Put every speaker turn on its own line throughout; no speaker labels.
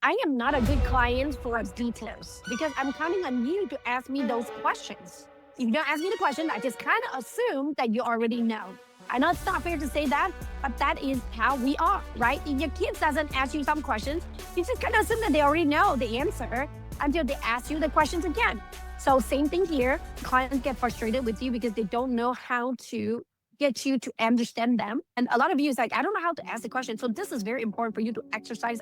I am not a good client for details because I'm counting on you to ask me those questions. If you don't ask me the question, I just kind of assume that you already know. I know it's not fair to say that, but that is how we are, right? If your kids doesn't ask you some questions, you just kind of assume that they already know the answer until they ask you the questions again. So same thing here. Clients get frustrated with you because they don't know how to get you to understand them. And a lot of you is like, I don't know how to ask the question. So this is very important for you to exercise.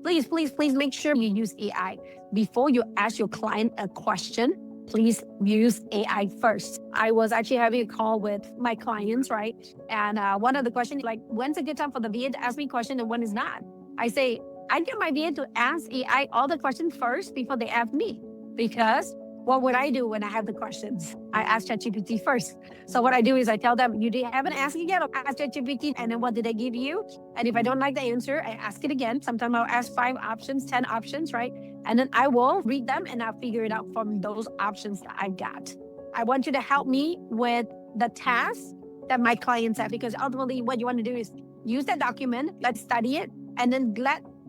Please make sure you use AI. Before you ask your client a question, please use AI first. I was actually having a call with my clients, right? And one of the questions, like, when's a good time for the VA to ask me a question and when is not? I say, I get my VA to ask AI all the questions first before they ask me. Because what would I do when I have the questions? I ask ChatGPT first. So what I do is I tell them, you haven't asked it yet, I'll ask ChatGPT, and then what did they give you? And if I don't like the answer, I ask it again. Sometimes I'll ask 5 options, 10 options, right? And then I will read them and I'll figure it out from those options that I got. I want you to help me with the tasks that my clients have, because ultimately what you want to do is use that document, let's study it, and then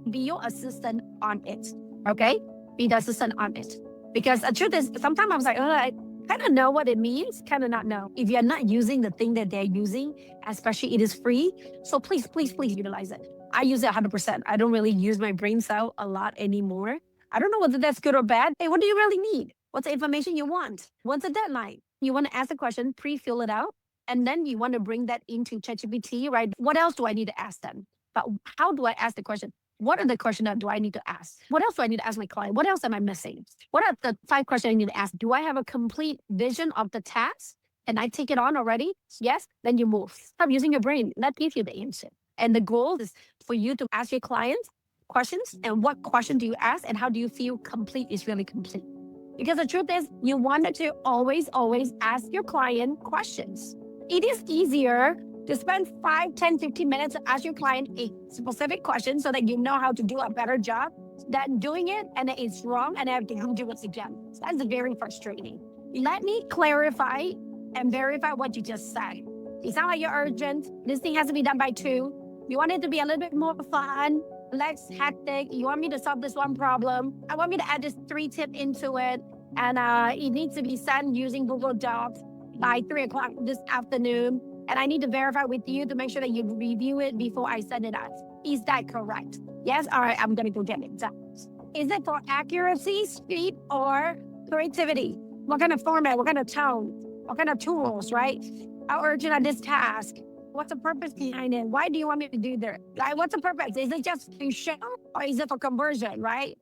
be your assistant on it. Okay? Be the assistant on it. Because the truth is, sometimes I was like, I kind of know what it means, kind of not know. If you're not using the thing that they're using, especially it is free, so please utilize it. I use it 100%. I don't really use my brain cell a lot anymore. I don't know whether that's good or bad. Hey, what do you really need? What's the information you want? What's the deadline? You want to ask a question, pre-fill it out, and then you want to bring that into ChatGPT, right? What else do I need to ask them? But how do I ask the question? What are the questions that do I need to ask? What else do I need to ask my client? What else am I missing? What are the 5 questions I need to ask? Do I have a complete vision of the task? And I take it on already? Yes, then you move. Stop using your brain. That gives you the answer. And the goal is for you to ask your clients questions. And what question do you ask? And how do you feel complete is really complete? Because the truth is, you wanted to always ask your client questions. It is easier to spend 5, 10, 15 minutes to ask your client a specific question so that you know how to do a better job than doing it and it's wrong and I have to do it again. That's very frustrating. Let me clarify and verify what you just said. You sound like you're urgent. This thing has to be done by 2. You want it to be a little bit more fun, less hectic. You want me to solve this one problem. I want me to add this 3 tip into it. And it needs to be sent using Google Docs by 3 o'clock this afternoon. And I need to verify with you to make sure that you review it before I send it out. Is that correct? Yes? All right, I'm going to go get it done. Is it for accuracy, speed, or creativity? What kind of format? What kind of tone? What kind of tools, right? How urgent are this task? What's the purpose behind it? Why do you want me to do that? Like, what's the purpose? Is it just to show or is it for conversion, right?